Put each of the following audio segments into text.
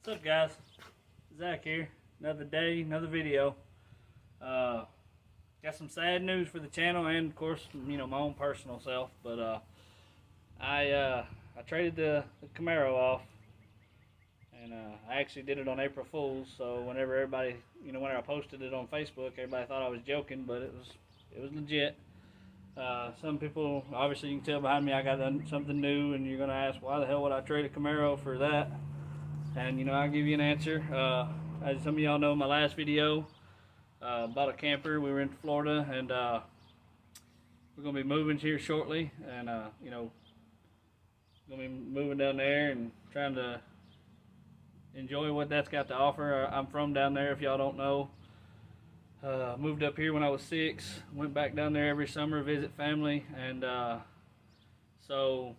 What's up, guys? Zach here. Another day, another video. Got some sad news for the channel and, of course, my own personal self. But I traded the Camaro off, and I actually did it on April Fool's. So whenever everybody, whenever I posted it on Facebook, everybody thought I was joking, but it was legit. Some people, obviously, you can tell behind me, I got something new, and you're gonna ask, why the hell would I trade a Camaro for that? And I'll give you an answer. As some of y'all know, in my last video, bought a camper. We were in Florida, and we're gonna be moving here shortly, and gonna be moving down there and trying to enjoy what that's got to offer. I'm from down there, if y'all don't know. Moved up here when I was 6. Went back down there every summer, visit family, and so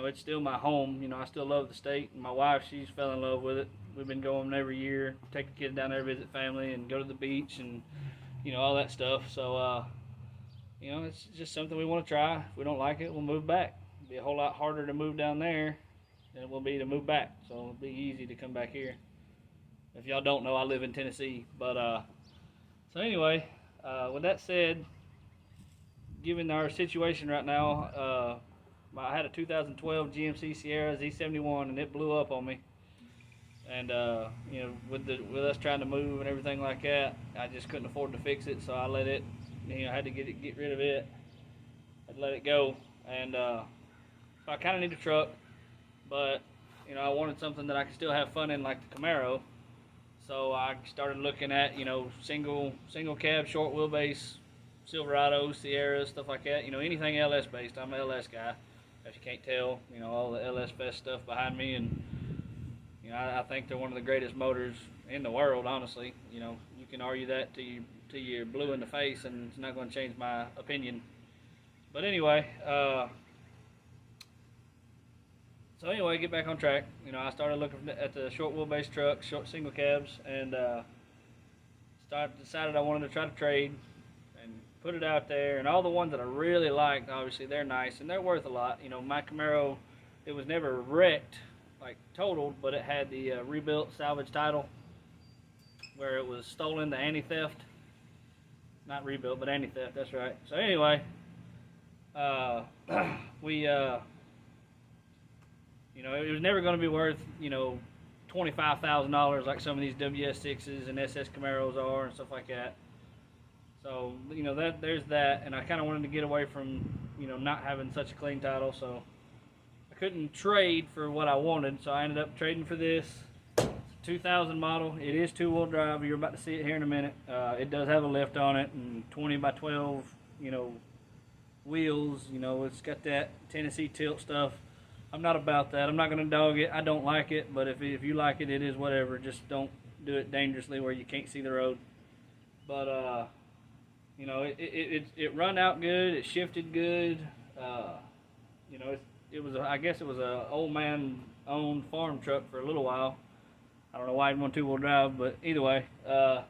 it's still my home. I still love the state, and my wife, she's fell in love with it. We've been going every year, take the kids down there, visit family, and go to the beach, and all that stuff. So it's just something we want to try. If we don't like it, we'll move back. It'll be a whole lot harder to move down there than it will be to move back, so it'll be easy to come back here. If y'all don't know, I live in Tennessee. But so anyway, with that said, given our situation right now, I had a 2012 GMC Sierra Z71, and it blew up on me. And with us trying to move and everything like that, I just couldn't afford to fix it, so I let it. I had to get rid of it. I'd let it go, and so I kind of need a truck, but I wanted something that I could still have fun in, like the Camaro. So I started looking at single cab, short wheelbase, Silverados, Sierras, stuff like that. Anything LS based. I'm an LS guy. If you can't tell, all the LS Fest stuff behind me, and I think they're one of the greatest motors in the world. Honestly, you can argue that till you're blue in the face, and it's not going to change my opinion. But anyway, get back on track. I started looking at the short wheelbase trucks, short single cabs, and decided I wanted to try to trade and put it out there. And all the ones that I really liked, obviously they're nice and they're worth a lot. My Camaro, it was never wrecked, like totaled, but it had the rebuilt salvage title, where it was stolen, the anti-theft. Not rebuilt, but anti-theft, that's right. So anyway, it was never going to be worth, $25,000 like some of these WS6s and SS Camaros are and stuff like that. So, there's that, and I kind of wanted to get away from, not having such a clean title, so I couldn't trade for what I wanted, so I ended up trading for this. It's a 2000 model. It is two-wheel drive. You're about to see it here in a minute. It does have a lift on it, and 20 by 12, wheels. It's got that Tennessee tilt stuff. I'm not about that. I'm not going to dog it. I don't like it, but if you like it, it is whatever. Just don't do it dangerously where you can't see the road. But it run out good. It shifted good. I guess it was a old man owned farm truck for a little while. I don't know why it went two-wheel drive, but either way. So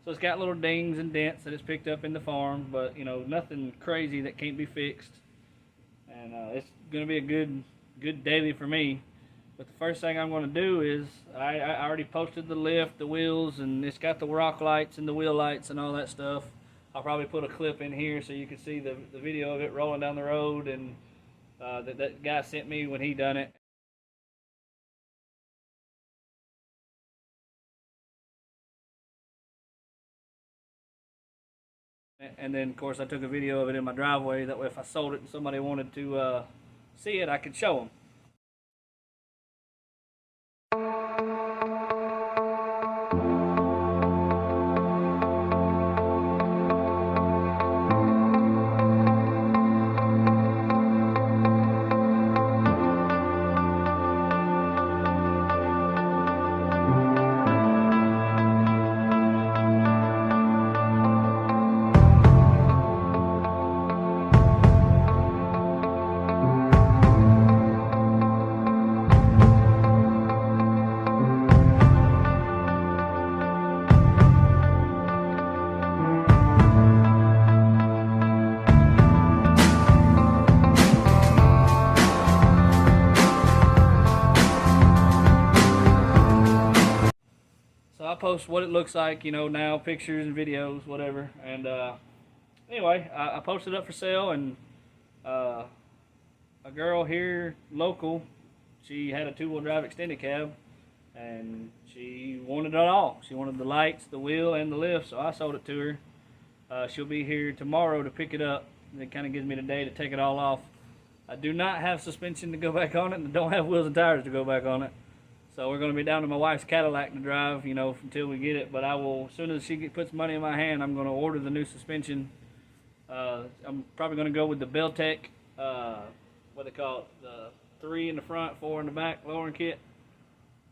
it's got little dings and dents that it's picked up in the farm, but nothing crazy that can't be fixed. And it's going to be a good daily for me. But the first thing I'm going to do is I already posted the lift, the wheels, and it's got the rock lights and the wheel lights and all that stuff. I'll probably put a clip in here so you can see the video of it rolling down the road, and that guy sent me when he done it. And then, of course, I took a video of it in my driveway. That way, if I sold it and somebody wanted to see it, I could show them. I post what it looks like, you know, now, pictures and videos, whatever. And anyway, I posted up for sale, and a girl here, local, she had a 2-wheel drive extended cab, and she wanted it all. She wanted the lights, the wheel, and the lift, so I sold it to her. She'll be here tomorrow to pick it up. It kind of gives me the day to take it all off. I do not have suspension to go back on it, and I don't have wheels and tires to go back on it. So we're going to be down to my wife's Cadillac to drive, you know, until we get it. But I will, as soon as she puts money in my hand, I'm going to order the new suspension. I'm probably going to go with the Beltec, what they call it, the 3 in the front, 4 in the back lowering kit.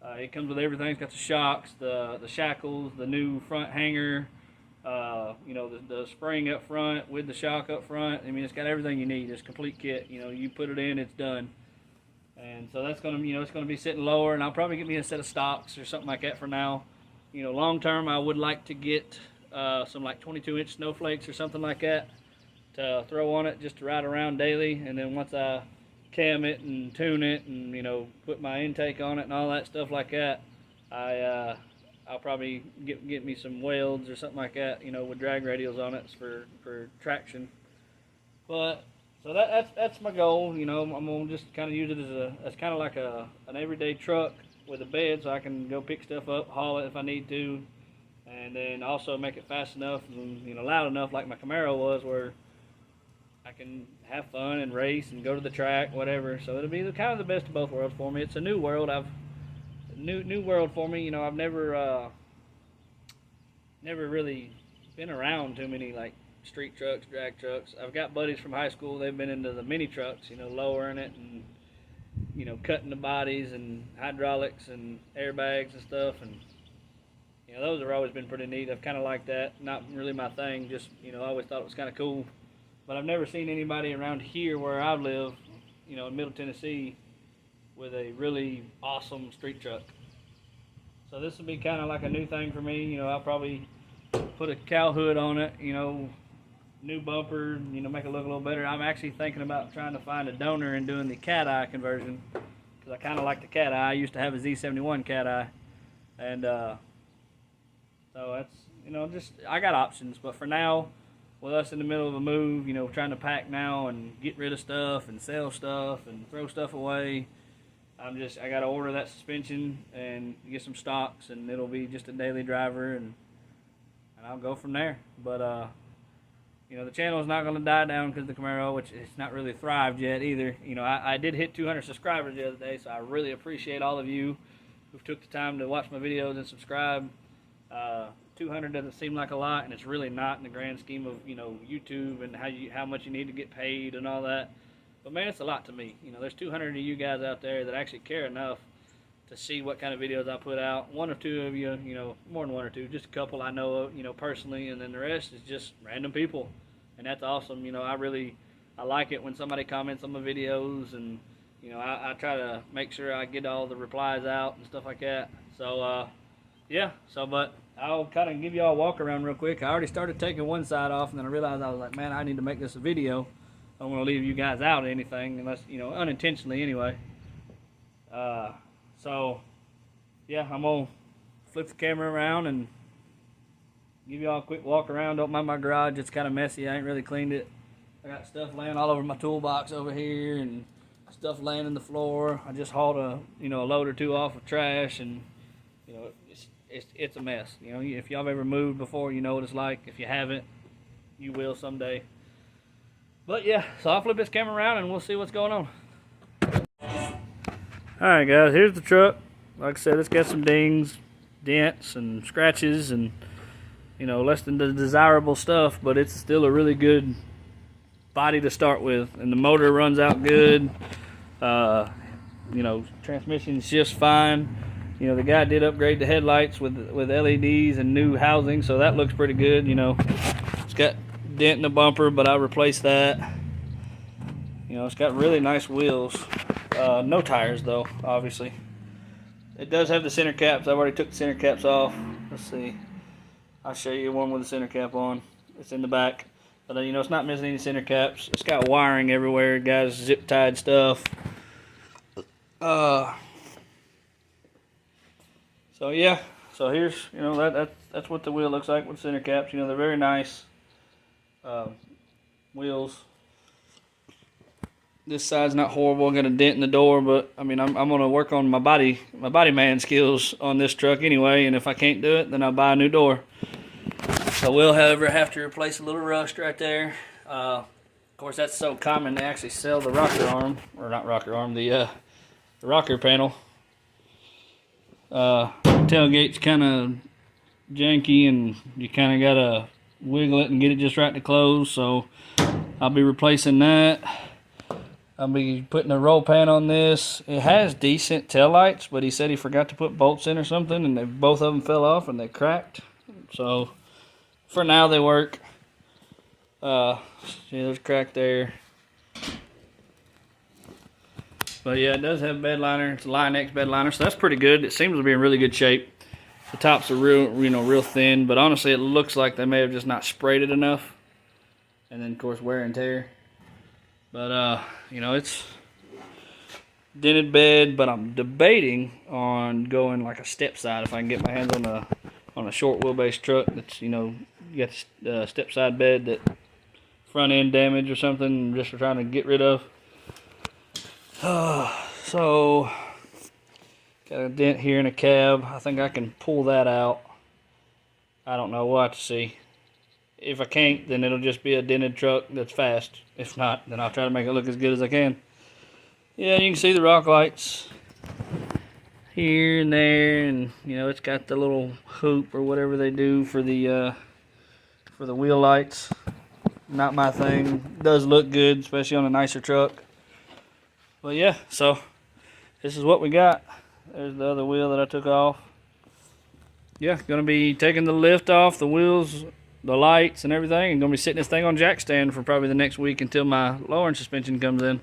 It comes with everything. It's got the shocks, the shackles, the new front hanger, you know, the spring up front with the shock up front. I mean, it's got everything you need. It's a complete kit. You know, you put it in, it's done. And so that's gonna, you know, it's gonna be sitting lower, and I'll probably get me a set of stocks or something like that for now. You know, long term, I would like to get some like 22-inch snowflakes or something like that to throw on it just to ride around daily. And then once I cam it and tune it and, you know, put my intake on it and all that stuff like that, I'll probably get me some welds or something like that, you know, with drag radials on it for traction. But so that's my goal. You know, I'm gonna just kind of use it as kind of like an everyday truck with a bed, so I can go pick stuff up, haul it if I need to, and then also make it fast enough and, you know, loud enough like my Camaro was, where I can have fun and race and go to the track, whatever. So it'll be kind of the best of both worlds for me. It's a new world. New world for me. You know, I've never really been around too many like street trucks, drag trucks. I've got buddies from high school. They've been into the mini trucks, you know, lowering it and, you know, cutting the bodies and hydraulics and airbags and stuff. And, you know, those have always been pretty neat. I've kind of liked that. Not really my thing, just, you know, I always thought it was kind of cool. But I've never seen anybody around here where I live, you know, in Middle Tennessee, with a really awesome street truck. So this will be kind of like a new thing for me. You know, I'll probably put a cow hood on it, you know, new bumper, you know, make it look a little better. I'm actually thinking about trying to find a donor and doing the cat eye conversion, because I kind of like the cat eye. I used to have a Z71 cat eye, and so that's, you know, just, I got options. But for now, with us in the middle of a move, you know, trying to pack now and get rid of stuff and sell stuff and throw stuff away, I got to order that suspension and get some stocks, and it'll be just a daily driver, and I'll go from there. But you know, the channel is not going to die down because of the Camaro, which it's not really thrived yet either. You know, I did hit 200 subscribers the other day, so I really appreciate all of you who took the time to watch my videos and subscribe. 200 doesn't seem like a lot, and it's really not in the grand scheme of, you know, YouTube and how much you need to get paid and all that. But man, it's a lot to me. You know, there's 200 of you guys out there that actually care enough to see what kind of videos I put out. One or two of you, you know, more than one or two, just a couple I know of, you know, personally, and then the rest is just random people, and that's awesome. You know, I like it when somebody comments on my videos, and, you know, I try to make sure I get all the replies out and stuff like that. So yeah, but I'll kind of give you all a walk around real quick. I already started taking one side off, and then I realized, I was like, man, I need to make this a video. I don't want to leave you guys out of anything, unless, you know, unintentionally anyway. So yeah, I'm gonna flip the camera around and give you all a quick walk around. Don't mind my garage, it's kind of messy. I ain't really cleaned it. I got stuff laying all over my toolbox over here, and stuff laying in the floor. I just hauled a load or two off of trash, and, you know, it's a mess. You know, if y'all have ever moved before, you know what it's like. If you haven't, you will someday. But yeah, so I'll flip this camera around and we'll see what's going on. Alright guys, here's the truck. Like I said, it's got some dings, dents, and scratches, and, you know, less than the desirable stuff, but it's still a really good body to start with. And the motor runs out good. You know, transmission's just fine. You know, the guy did upgrade the headlights with LEDs and new housing, so that looks pretty good. You know, it's got dent in the bumper, but I replaced that. You know, it's got really nice wheels. No tires though, obviously. It does have the center caps. I've already took the center caps off. Let's see. I'll show you one with the center cap on. It's in the back. But you know, it's not missing any center caps. It's got wiring everywhere, guys, zip tied stuff. So yeah, So here's, you know, that's what the wheel looks like with center caps. You know, they're very nice wheels. This side's not horrible. I got a dent in the door, but I mean, I'm gonna work on my body man skills on this truck anyway. And if I can't do it, then I'll buy a new door. I will, however, have to replace a little rust right there. Of course, that's so common. They actually sell the rocker arm, or not rocker arm, the rocker panel. Tailgate's kind of janky, and you kind of gotta wiggle it and get it just right to close. So I'll be replacing that. I'll be putting a roll pan on this. It has decent tail lights, but he said he forgot to put bolts in or something, and both of them fell off and they cracked. So for now they work. See, there's a crack there. But yeah, it does have a bed liner. It's a Line X bed liner, so that's pretty good. It seems to be in really good shape. The tops are real thin, but honestly, it looks like they may have just not sprayed it enough. And then, of course, wear and tear. But you know, it's dented bed. But I'm debating on going like a step side if I can get my hands on a short wheelbase truck. That's, you know, you got the step side bed that front end damage or something. Just for trying to get rid of. So got a dent here in a cab. I think I can pull that out. I don't know. We'll have to see. If I can't, then it'll just be a dented truck that's fast. If not, then I'll try to make it look as good as I can. Yeah, you can see the rock lights here and there, and you know, it's got the little hoop or whatever they do for the wheel lights. Not my thing. Does look good, especially on a nicer truck. But yeah, so this is what we got. There's the other wheel that I took off. Yeah, gonna be taking the lift off, the wheels, the lights and everything, and gonna be sitting this thing on jack stand for probably the next week until my lowering suspension comes in.